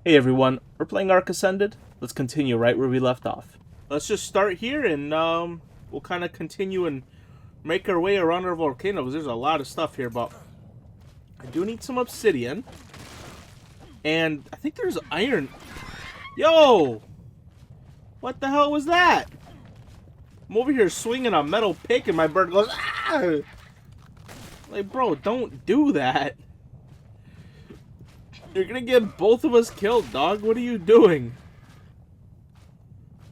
Hey everyone, we're playing Ark Ascended. Let's continue right where we left off. Let's just start here and we'll kind of continue and make our way around our volcano because there's a lot of stuff here, but I do need some obsidian. And I think there's iron. Yo! What the hell was that? I'm over here swinging a metal pick and my bird goes, ah! Like, bro, don't do that. You're gonna get both of us killed, dog. What are you doing?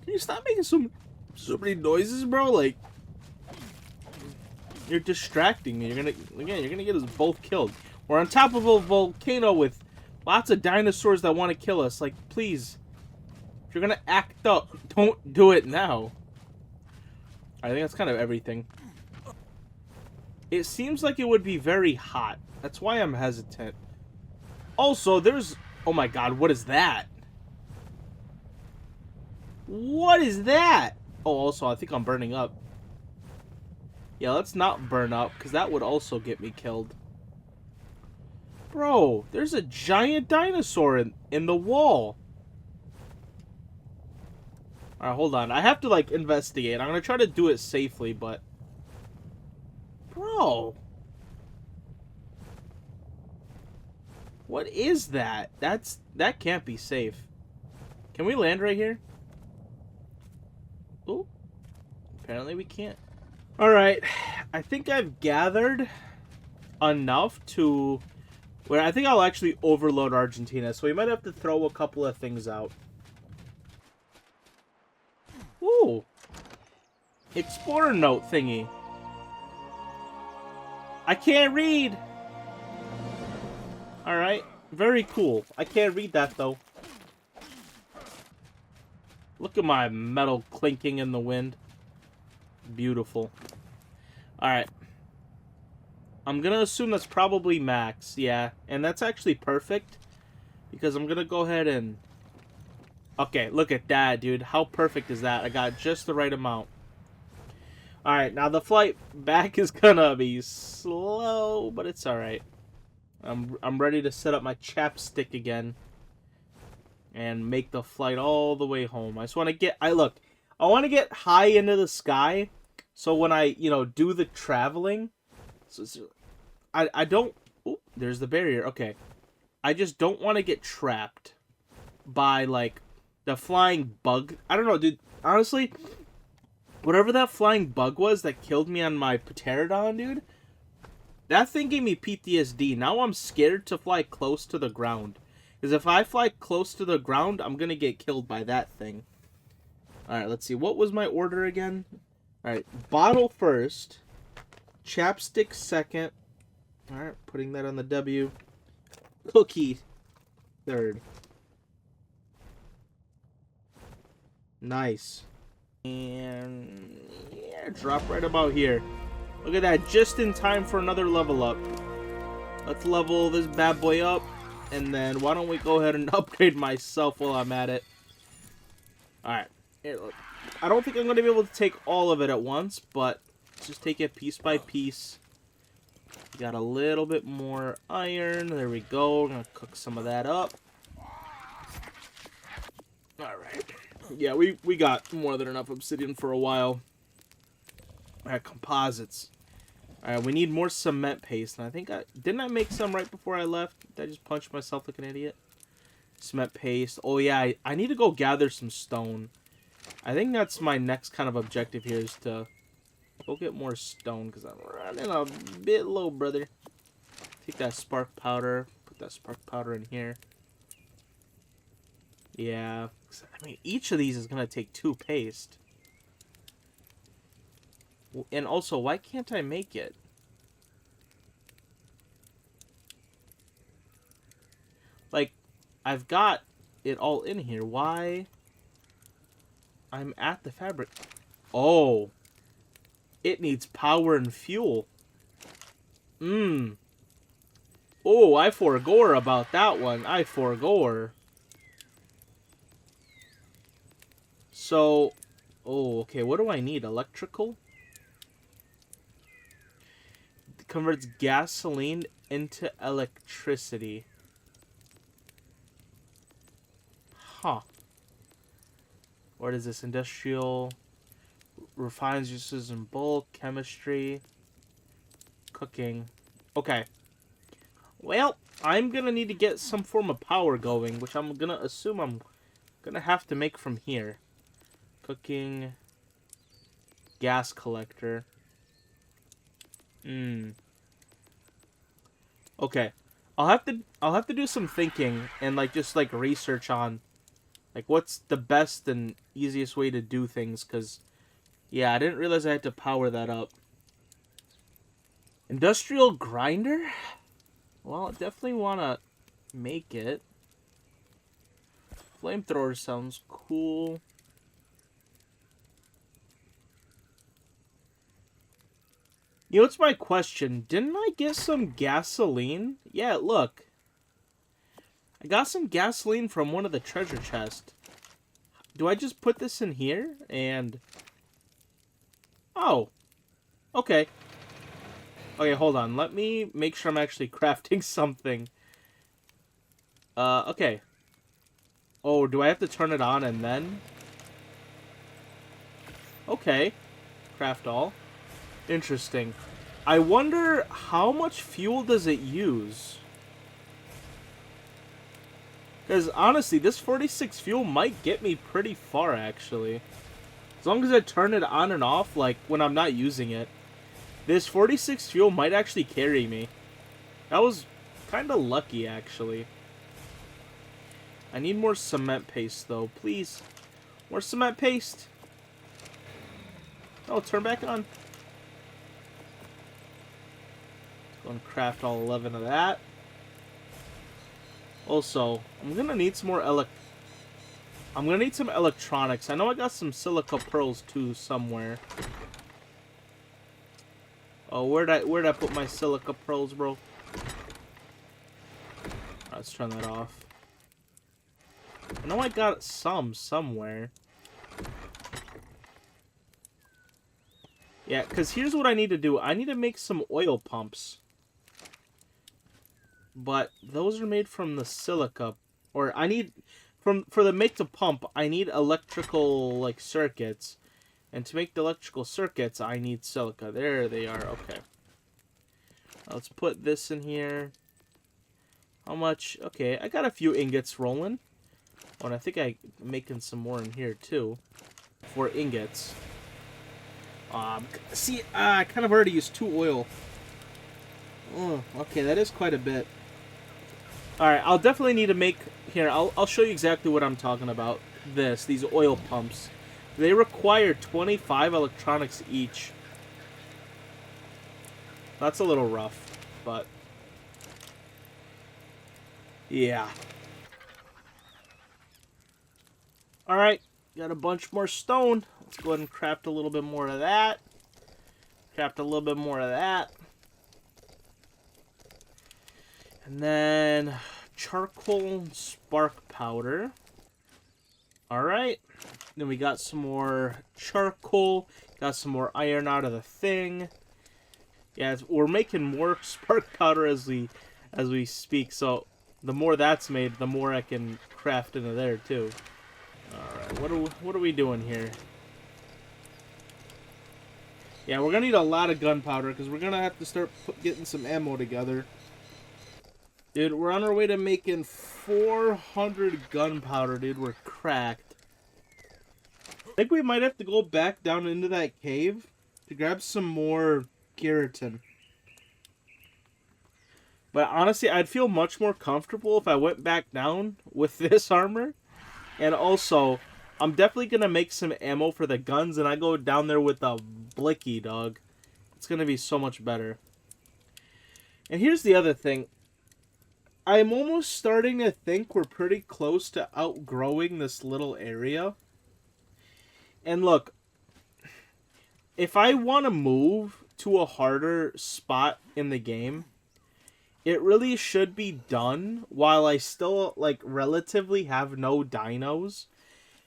Can you stop making so many noises, bro? Like, you're distracting me. You're gonna get us both killed. We're on top of a volcano with lots of dinosaurs that want to kill us. Like, please, if you're gonna act up, don't do it now. I think that's kind of everything. It seems like it would be very hot. That's why I'm hesitant. Also, there's... Oh my god, what is that? What is that? Oh, also, I think I'm burning up. Yeah, let's not burn up, because that would also get me killed. Bro, there's a giant dinosaur in the wall. Alright, hold on. I have to, like, investigate. I'm going to try to do it safely, but... Bro... What is that? That can't be safe. Can we land right here? Oh, apparently we can't. Alright, I think I've gathered enough to where I think I'll actually overload Argentina, so we might have to throw a couple of things out. Ooh. Explorer note thingy. I can't read! Alright, very cool. I can't read that, though. Look at my metal clinking in the wind. Beautiful. Alright. I'm gonna assume that's probably max, yeah. And that's actually perfect. Because I'm gonna go ahead and... Okay, look at that, dude. How perfect is that? I got just the right amount. Alright, now the flight back is gonna be slow, but it's alright. I'm ready to set up my chapstick again and make the flight all the way home. I just want to get I want to get high into the sky so when I, do the traveling, I don't there's the barrier. Okay. I just don't want to get trapped by like the flying bug. I don't know, dude. Honestly, whatever that flying bug was that killed me on my pterodon, dude, that thing gave me PTSD. Now I'm scared to fly close to the ground. Because if I fly close to the ground, I'm going to get killed by that thing. Alright, let's see. What was my order again? Alright, bottle first. Chapstick second. Alright, putting that on the W. Cookie third. Nice. And yeah, drop right about here. Look at that, just in time for another level up. Let's level this bad boy up, and then why don't we go ahead and upgrade myself while I'm at it. Alright, I don't think I'm going to be able to take all of it at once, but just take it piece by piece. Got a little bit more iron, there we go, we're going to cook some of that up. Alright, yeah, we got more than enough obsidian for a while. Alright, composites. Alright, we need more cement paste. And I think didn't I make some right before I left? Did I just punch myself like an idiot? Cement paste. Oh yeah, I need to go gather some stone. I think that's my next kind of objective here is to go get more stone because I'm running a bit low, brother. Take that spark powder. Put that spark powder in here. Yeah. I mean, each of these is going to take 2 paste. And also, why can't I make it? Like, I've got it all in here. Why? I'm at the fabric. Oh. It needs power and fuel. Oh, I forgore about that one. I forgore. So, oh, okay. What do I need? Electrical? Converts gasoline into electricity. Huh. What is this? Industrial, refines uses in bulk, chemistry, cooking. Okay. Well, I'm gonna need to get some form of power going, which I'm gonna assume I'm gonna have to make from here. Cooking, gas collector. Okay. I'll have to do some thinking and just research on what's the best and easiest way to do things, cuz yeah, I didn't realize I had to power that up. Industrial grinder? Well, I definitely want to make it. Flamethrower sounds cool. You know, what's my question? Didn't I get some gasoline? Yeah, look. I got some gasoline from one of the treasure chests. Do I just put this in here? And... oh. Okay. Okay, hold on. Let me make sure I'm actually crafting something. Okay. Oh, do I have to turn it on and then? Okay. Craft all. Interesting. I wonder how much fuel does it use? Because honestly, this 46 fuel might get me pretty far, actually. As long as I turn it on and off, when I'm not using it. This 46 fuel might actually carry me. That was kind of lucky, actually. I need more cement paste, though. Please. More cement paste. Oh, turn back on. Go and craft all 11 of that. Also, I'm gonna need some more I'm gonna need some electronics. I know I got some silica pearls too somewhere. Oh, where'd I put my silica pearls, bro? Let's turn that off. I know I got some somewhere. Yeah, because here's what I need to do. I need to make some oil pumps. But those are made from the silica. Or I need... For the make to pump, I need electrical, circuits. And to make the electrical circuits, I need silica. There they are. Okay. Let's put this in here. How much? Okay, I got a few ingots rolling. Oh, and I think I'm making some more in here, too. 4 ingots. See, I kind of already used 2 oil. Oh, okay, that is quite a bit. Alright, I'll definitely need to make... Here, I'll show you exactly what I'm talking about. These oil pumps. They require 25 electronics each. That's a little rough, but... yeah. Alright, got a bunch more stone. Let's go ahead and craft a little bit more of that. Craft a little bit more of that. And then charcoal spark powder. Alright. Then we got some more charcoal. Got some more iron out of the thing. Yeah, we're making more spark powder as we speak. So the more that's made, the more I can craft into there too. Alright, what are we doing here? Yeah, we're gonna need a lot of gunpowder because we're gonna have to start getting some ammo together. Dude, we're on our way to making 400 gunpowder, dude. We're cracked. I think we might have to go back down into that cave to grab some more keratin. But honestly, I'd feel much more comfortable if I went back down with this armor. And also, I'm definitely going to make some ammo for the guns, and I go down there with a blicky, dog. It's going to be so much better. And here's the other thing. I'm almost starting to think we're pretty close to outgrowing this little area. And look, if I want to move to a harder spot in the game, it really should be done while I still, relatively have no dinos.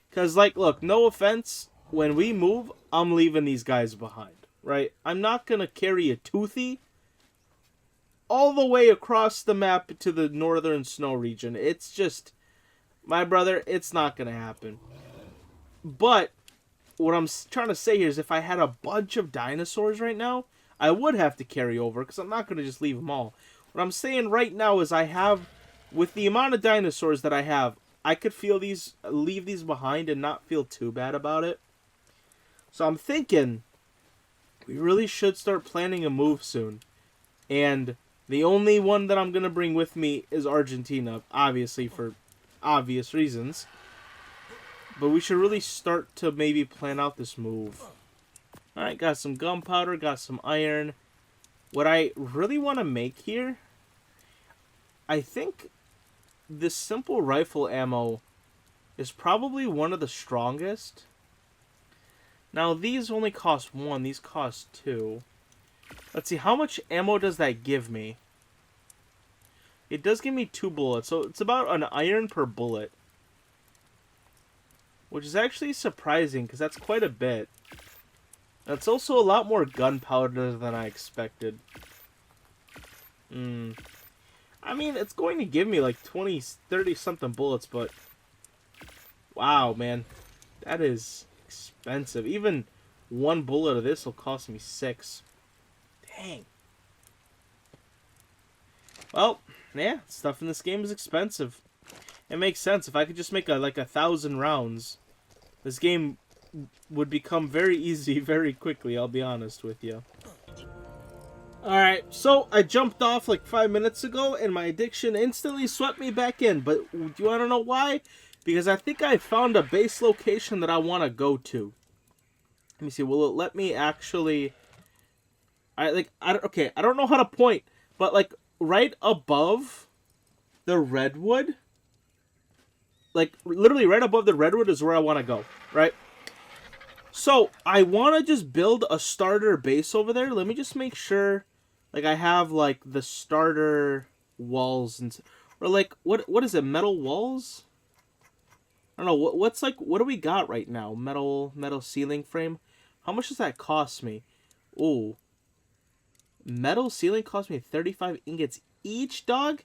Because, look, no offense, when we move, I'm leaving these guys behind, right? I'm not going to carry a Toothy all the way across the map to the northern snow region. It's just, My brother, it's not going to happen. But what I'm trying to say here is if I had a bunch of dinosaurs right now, I would have to carry over because I'm not going to just leave them all. What I'm saying right now is I have, with the amount of dinosaurs that I have, I could leave these behind and not feel too bad about it. So I'm thinking we really should start planning a move soon. And the only one that I'm going to bring with me is Argentina, obviously for obvious reasons. But we should really start to maybe plan out this move. Alright, got some gunpowder, got some iron. What I really want to make here, I think this simple rifle ammo is probably one of the strongest. Now, these only cost 1, these cost 2. Let's see, how much ammo does that give me? It does give me 2 bullets, so it's about an iron per bullet. Which is actually surprising, because that's quite a bit. That's also a lot more gunpowder than I expected. I mean, it's going to give me like 20, 30 something bullets, but... Wow, man. That is expensive. Even 1 bullet of this will cost me 6. Dang. Well, yeah, stuff in this game is expensive. It makes sense. If I could just make like 1,000 rounds, this game would become very easy very quickly, I'll be honest with you. Alright, so I jumped off like 5 minutes ago and my addiction instantly swept me back in. But do you want to know why? Because I think I found a base location that I want to go to. Let me see, will it let me actually... Okay, I don't know how to point, but like right above the redwood, like literally right above the redwood is where I want to go, right? So I want to just build a starter base over there. Let me just make sure, like I have like the starter walls and or like what is it? Metal walls? I don't know what do we got right now? Metal ceiling frame. How much does that cost me? Ooh. Metal ceiling cost me 35 ingots each, dog?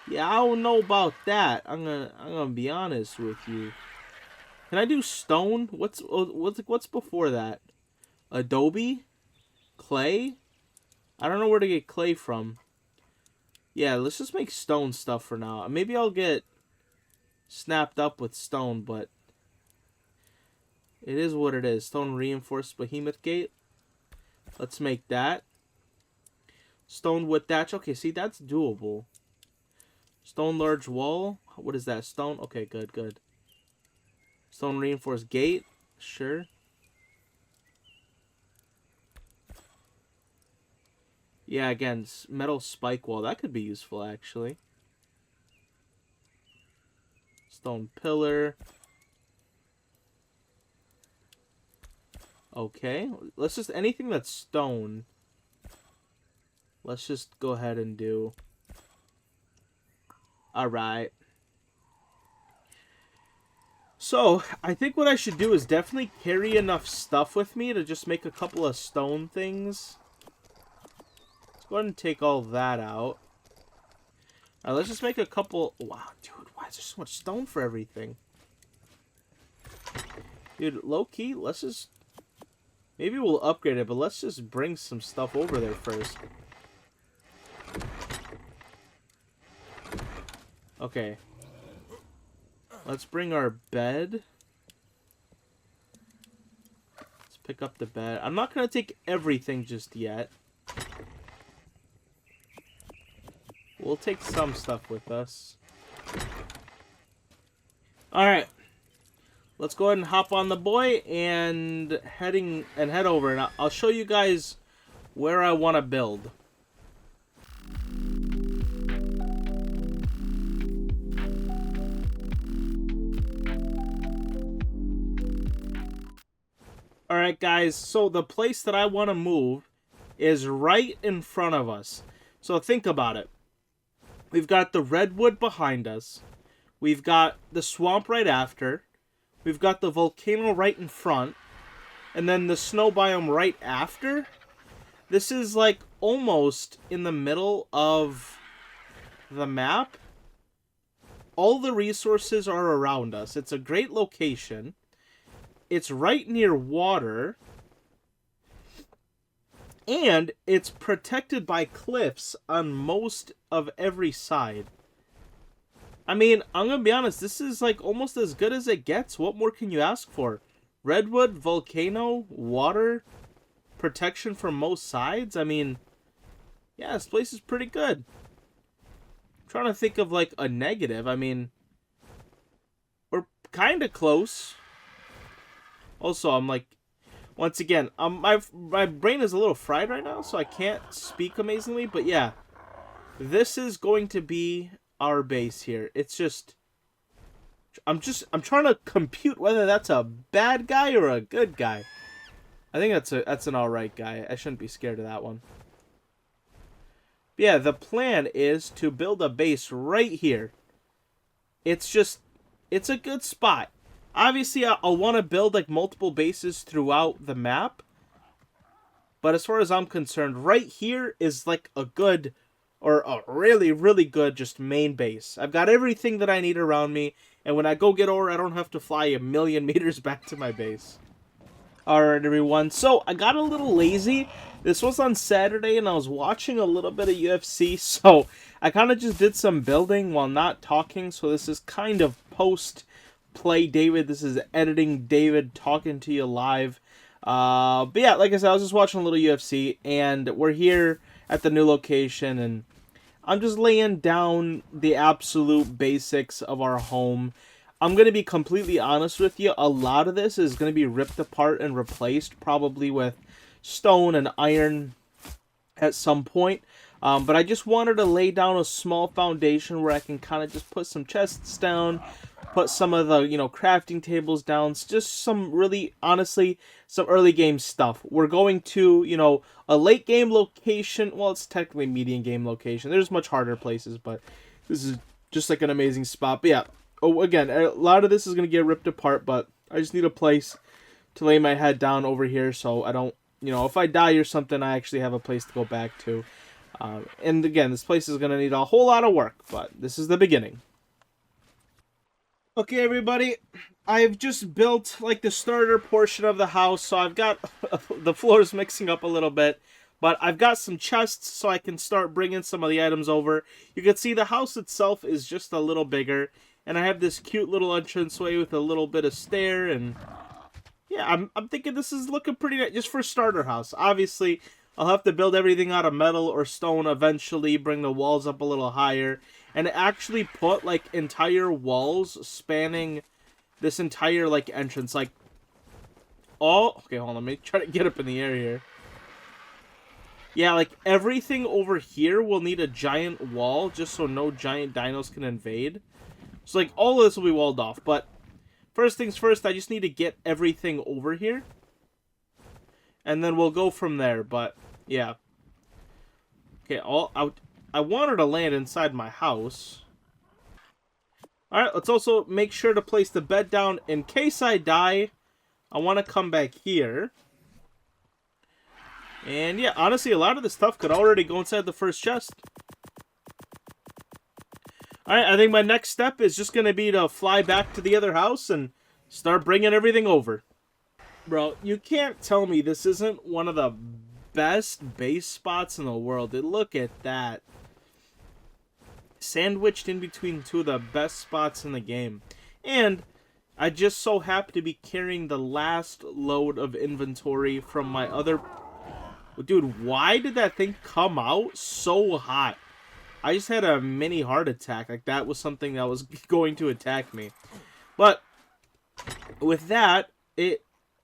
Yeah, I don't know about that. I'm gonna be honest with you. Can I do stone? What's before that? Adobe? Clay? I don't know where to get clay from. Yeah, let's just make stone stuff for now. Maybe I'll get snapped up with stone, but it is what it is. Stone reinforced behemoth gate. Let's make that. Stone wood thatch. Okay, see, that's doable. Stone large wall. What is that? Stone? Okay, good. Stone reinforced gate. Sure. Yeah, again, metal spike wall. That could be useful, actually. Stone pillar. Okay, let's just, anything that's stone, let's just go ahead and do. Alright. So, I think what I should do is definitely carry enough stuff with me to just make a couple of stone things. Let's go ahead and take all that out. Alright, let's just make a couple. Wow, dude, why is there so much stone for everything? Dude, low-key, let's just... Maybe we'll upgrade it, but let's just bring some stuff over there first. Okay. Let's bring our bed. Let's pick up the bed. I'm not going to take everything just yet. We'll take some stuff with us. Alright. Let's go ahead and hop on the boy and head over, and I'll show you guys where I want to build. Alright guys, so the place that I want to move is right in front of us. So think about it. We've got the redwood behind us. We've got the swamp right after. We've got the volcano right in front. And then the snow biome right after. This is like almost in the middle of the map. all the resources are around us. It's a great location. It's right near water. And it's protected by cliffs on most of every side. I mean, I'm going to be honest, this is like almost as good as it gets. What more can you ask for? Redwood, volcano, water, protection from most sides. I mean, yeah, this place is pretty good. I'm trying to think of like a negative. I mean, we're kind of close. Also, I'm like, once again, my brain is a little fried right now, so I can't speak amazingly. But yeah, this is going to be our base here. It's just, I'm trying to compute whether that's a bad guy or a good guy. I think that's an alright guy. I shouldn't be scared of that one. But yeah, the plan is to build a base right here. It's a good spot. Obviously, I'll want to build like multiple bases throughout the map. But as far as I'm concerned, right here is like a good, or a really, really good just main base. I've got everything that I need around me. And when I go get ore, I don't have to fly 1,000,000 meters back to my base. Alright, everyone. So, I got a little lazy. This was on Saturday, and I was watching a little bit of UFC. So, I kind of just did some building while not talking. So, this is kind of post-play David. This is editing David talking to you live. But yeah, like I said, I was just watching a little UFC. And we're here at the new location. And I'm just laying down the absolute basics of our home. I'm going to be completely honest with you. A lot of this is going to be ripped apart and replaced, probably with stone and iron at some point. But I just wanted to lay down a small foundation where I can kind of just put some chests down, put some of the, crafting tables down. Just some really, honestly, some early game stuff. We're going to, a late game location. Well, it's technically medium game location. There's much harder places, but this is just like an amazing spot. But yeah. Oh, again, a lot of this is going to get ripped apart, but I just need a place to lay my head down over here so I don't, if I die or something, I actually have a place to go back to. And again, this place is going to need a whole lot of work, but this is the beginning. Okay, everybody, I've just built like the starter portion of the house, so I've got the floors mixing up a little bit. But I've got some chests so I can start bringing some of the items over. You can see the house itself is just a little bigger. And I have this cute little entranceway with a little bit of stair, and yeah, I'm thinking this is looking pretty nice, just for a starter house. Obviously, I'll have to build everything out of metal or stone eventually, bring the walls up a little higher, and actually put, like, entire walls spanning this entire, like, entrance, like, okay, hold on, let me try to get up in the air here. Yeah, like, everything over here will need a giant wall, just so no giant dinos can invade. So, like, all of this will be walled off, but first things first, I just need to get everything over here. And then we'll go from there, but, yeah. Okay, I wanted to land inside my house. Alright, let's also make sure to place the bed down. In case I die, I want to come back here. And, yeah, honestly, a lot of this stuff could already go inside the first chest. Alright, I think my next step is just going to be to fly back to the other house and start bringing everything over. Bro, you can't tell me this isn't one of the best base spots in the world. Look at that. Sandwiched in between two of the best spots in the game. And I just so happen to be carrying the last load of inventory from my other... Dude, why did that thing come out so hot? I just had a mini heart attack. Like, that was something that was going to attack me. But, with that,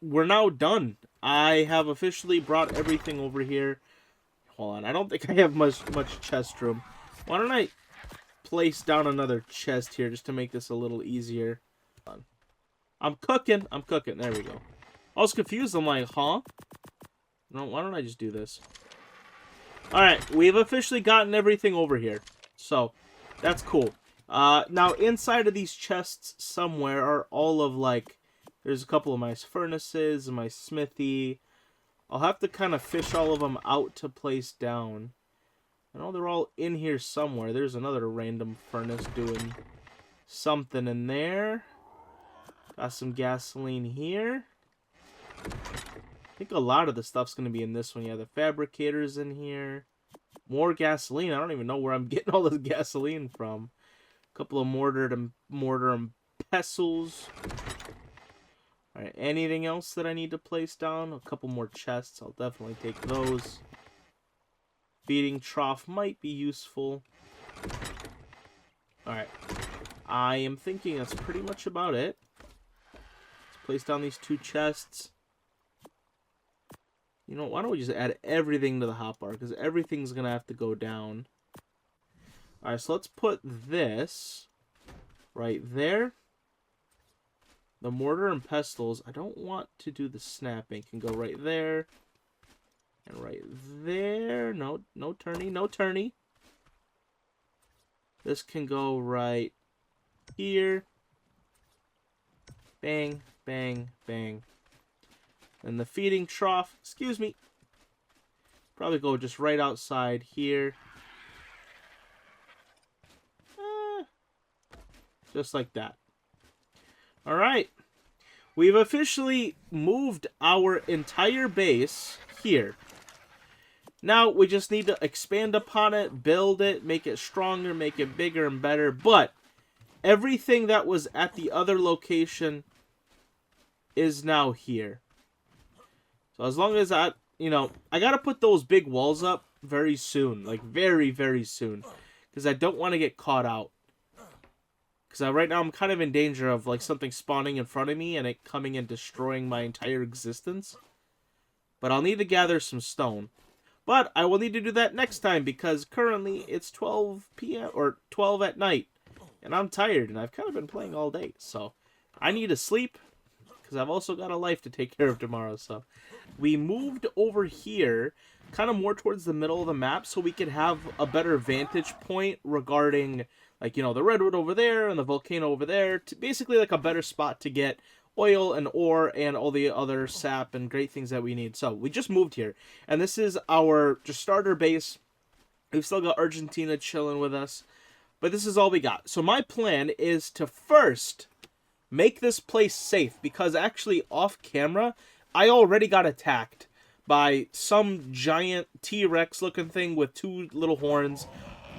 we're now done. I have officially brought everything over here. Hold on, I don't think I have much chest room. Why don't I place down another chest here just to make this a little easier? Hold on. I'm cooking. There we go. I was confused. I'm like, huh? No, why don't I just do this? Alright, we've officially gotten everything over here. So, that's cool. Now, inside of these chests somewhere are all of, like, there's a couple of my furnaces and my smithy. I'll have to kind of fish all of them out to place down. I know they're all in here somewhere. There's another random furnace doing something in there. Got some gasoline here. I think a lot of the stuff's going to be in this one. Yeah, the fabricator's in here. More gasoline. I don't even know where I'm getting all this gasoline from. A couple of mortar and pestles. Alright, anything else that I need to place down? A couple more chests. I'll definitely take those. Feeding trough might be useful. Alright. I am thinking that's pretty much about it. Let's place down these 2 chests. You know, why don't we just add everything to the hotbar? Because everything's going to have to go down. Alright, so let's put this right there. The mortar and pestles, I don't want to do the snapping. Can go right there. And right there. No turny, no turny. This can go right here. Bang, bang, bang. And the feeding trough, excuse me. Probably go just right outside here. Just like that. Alright. We've officially moved our entire base here. Now, we just need to expand upon it, build it, make it stronger, make it bigger and better. But everything that was at the other location is now here. So as long as I got to put those big walls up very soon. Like, very, very soon. Because I don't want to get caught out. Because right now I'm kind of in danger of like something spawning in front of me and it coming and destroying my entire existence. But I'll need to gather some stone. But I will need to do that next time because currently it's 12 p.m. or 12 at night. And I'm tired and I've kind of been playing all day. So I need to sleep because I've also got a life to take care of tomorrow. So we moved over here kind of more towards the middle of the map so we could have a better vantage point regarding, like, you know, the redwood over there and the volcano over there. Basically like a better spot to get oil and ore and all the other sap and great things that we need. So we just moved here. And this is our just starter base. We've still got Argentina chilling with us. But this is all we got. So my plan is to first make this place safe. Because actually off camera, I already got attacked by some giant T-Rex looking thing with 2 little horns.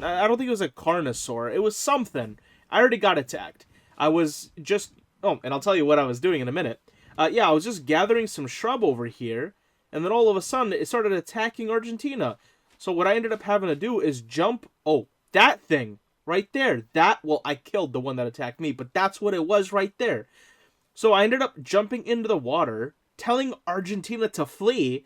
I don't think it was a Carnosaur. It was something. I already got attacked. I was just... Oh, and I'll tell you what I was doing in a minute. Yeah, I was just gathering some shrub over here. And then all of a sudden, it started attacking Argentina. So what I ended up having to do is jump... Oh, that thing right there. Well, I killed the one that attacked me. But that's what it was right there. So I ended up jumping into the water, telling Argentina to flee.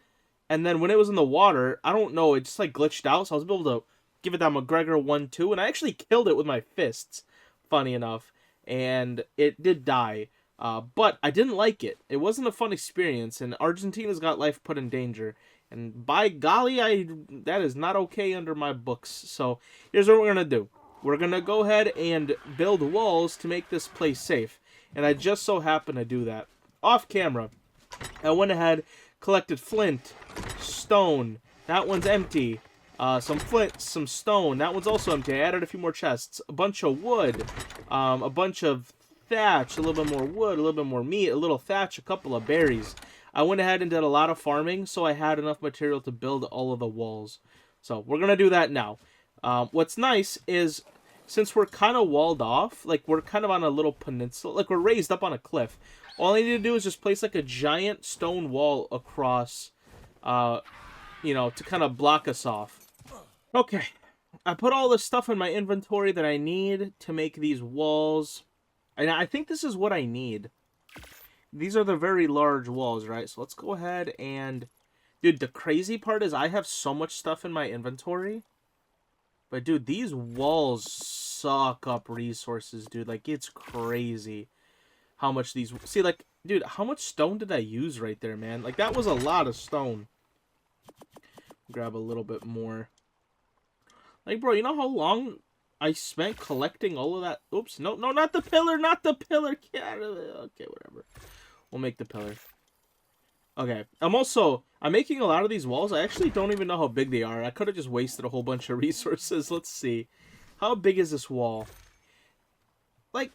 And then when it was in the water, I don't know, it just like glitched out. So I was able to give it that McGregor 1-2, and I actually killed it with my fists, funny enough, and it did die, but I didn't like it. It wasn't a fun experience, and Argentina's got life put in danger, and by golly, that is not okay under my books. So here's what we're gonna do. We're gonna go ahead and build walls to make this place safe, and I just so happen to do that. Off camera, I went ahead, collected flint, stone, that one's empty, some flint, some stone. That one's also empty. I added a few more chests. A bunch of wood. A bunch of thatch. A little bit more wood. A little bit more meat. A little thatch. A couple of berries. I went ahead and did a lot of farming, so I had enough material to build all of the walls. So we're going to do that now. What's nice is, since we're kind of walled off, like we're kind of on a little peninsula, like we're raised up on a cliff, all I need to do is just place like a giant stone wall across, you know, to kind of block us off. Okay, I put all the stuff in my inventory that I need to make these walls. And I think this is what I need. These are the very large walls, right? So let's go ahead and... Dude, the crazy part is I have so much stuff in my inventory. But dude, these walls suck up resources, dude. Like, it's crazy how much these... See, like, dude, how much stone did I use right there, man? Like, that was a lot of stone. Grab a little bit more. Like, bro, you know how long I spent collecting all of that? Oops, no, not the pillar, not the pillar. Get out of it. Okay, whatever. We'll make the pillar. Okay, I'm making a lot of these walls. I actually don't even know how big they are. I could have just wasted a whole bunch of resources. Let's see. How big is this wall? like,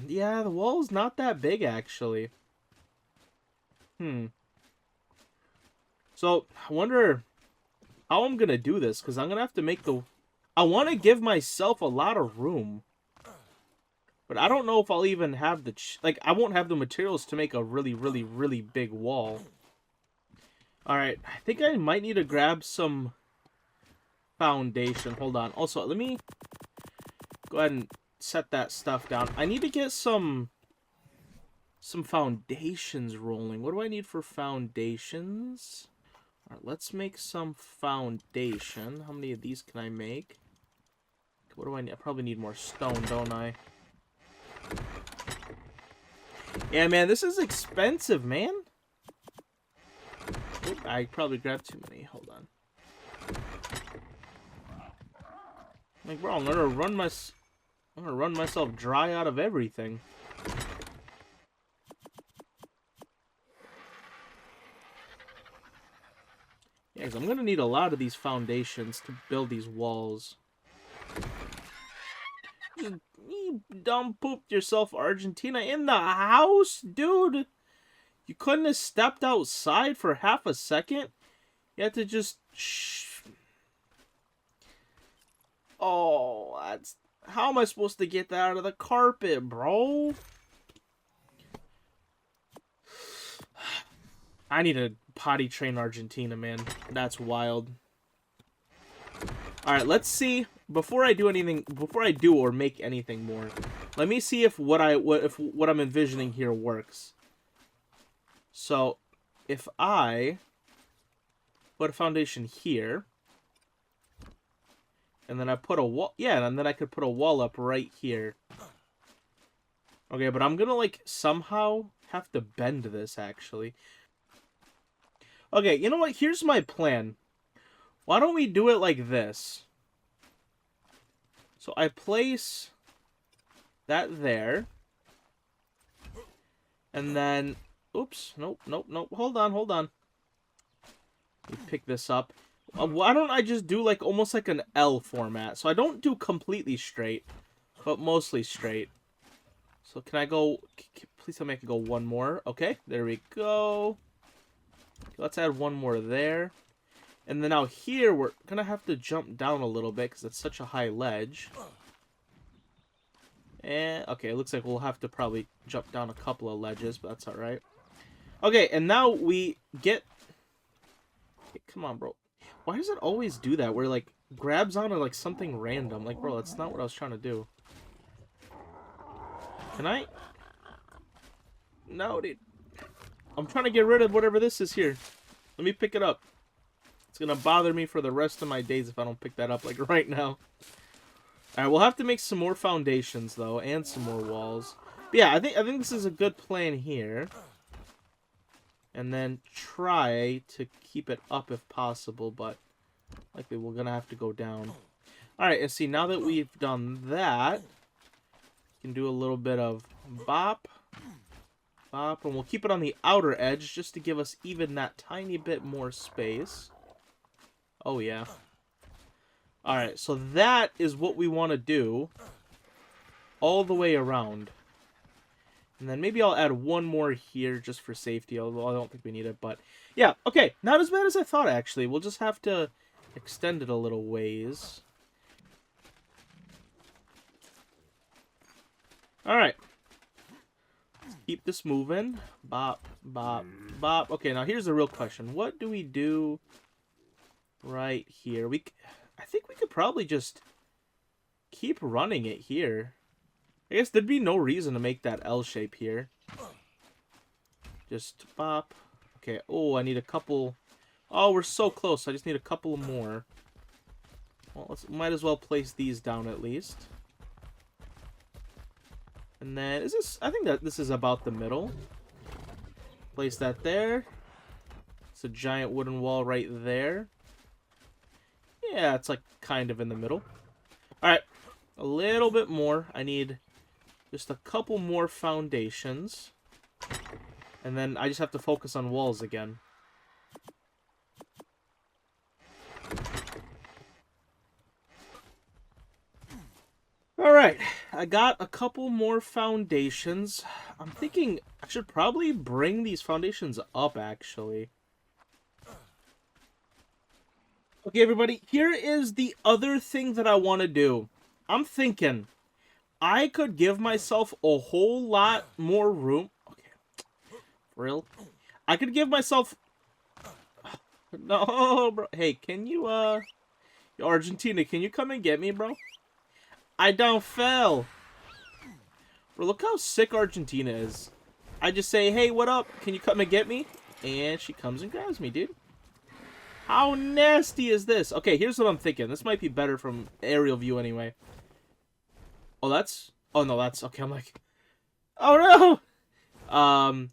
yeah, the wall's not that big, actually. So, I wonder how I'm gonna do this, because I'm gonna have to make the... I want to give myself a lot of room. But I don't know if I'll even have the... like, I won't have the materials to make a really, really, really big wall. Alright, I think I might need to grab some foundation. Hold on. Also, let me go ahead and set that stuff down. I need to get some foundations rolling. What do I need for foundations? Alright, let's make some foundation. How many of these can I make? What do I need? I probably need more stone, don't I? Yeah, man, this is expensive, man. Oop, I probably grabbed too many. Hold on. Like, bro, I'm gonna run myself dry out of everything. Yeah, 'cause I'm gonna need a lot of these foundations to build these walls. You dumb pooped yourself, Argentina, in the house, dude. You couldn't have stepped outside for half a second. You had to just. Oh, that's... how am I supposed to get that out of the carpet, bro? I need to potty train Argentina, man. That's wild. Alright, let's see. Before I do anything, before I do or make anything more, let me see if what I'm envisioning here works. So, if I put a foundation here, and then I put a wall, yeah, and then I could put a wall up right here. Okay, but I'm gonna, like, somehow have to bend this, actually. Okay, you know what? Here's my plan. Why don't we do it like this? So I place that there. And then... oops. Nope. Hold on. Let me pick this up. Why don't I just do, like, almost like an L format? So I don't do completely straight, but mostly straight. So can I go... please tell me I can go one more. Okay, there we go. Let's add one more there. And then out here, we're going to have to jump down a little bit because it's such a high ledge. And, okay, it looks like we'll have to probably jump down a couple of ledges, but that's alright. Okay, and now we get... hey, come on, bro. Why does it always do that? Where, like, grabs onto, like, something random. Like, bro, that's not what I was trying to do. Can I? No, dude. I'm trying to get rid of whatever this is here. Let me pick it up. It's gonna bother me for the rest of my days if I don't pick that up, like, right now. Alright, we'll have to make some more foundations, though, and some more walls. But yeah, I think this is a good plan here. And then try to keep it up if possible, but likely we're gonna have to go down. Alright, and see, now that we've done that, we can do a little bit of bop, bop, and we'll keep it on the outer edge just to give us even that tiny bit more space. Oh, yeah. Alright, so that is what we want to do all the way around. And then maybe I'll add one more here just for safety, although I don't think we need it. But yeah, okay, not as bad as I thought, actually. We'll just have to extend it a little ways. Alright. Let's keep this moving. Bop, bop, bop. Okay, now here's the real question. What do we do right here? I think we could probably just keep running it here. I guess there'd be no reason to make that L shape here. Just bop. Okay, oh, I need a couple. Oh, we're so close. I just need a couple more. Well, might as well place these down at least. And then, I think that this is about the middle. Place that there. It's a giant wooden wall right there. Yeah, it's like kind of in the middle. Alright, a little bit more. I need just a couple more foundations. And then I just have to focus on walls again. Alright, I got a couple more foundations. I'm thinking I should probably bring these foundations up, actually. Okay, everybody, here is the other thing that I want to do. I'm thinking I could give myself a whole lot more room. Okay, for real? I could give myself... No, bro. Hey, can you, Argentina, can you come and get me, bro? I don't fail. Bro, look how sick Argentina is. I just say, hey, what up? Can you come and get me? And she comes and grabs me, dude. How nasty is this? Okay, here's what I'm thinking. This might be better from aerial view anyway. Oh, that's... Oh, no, that's... Okay, I'm like... Oh, no!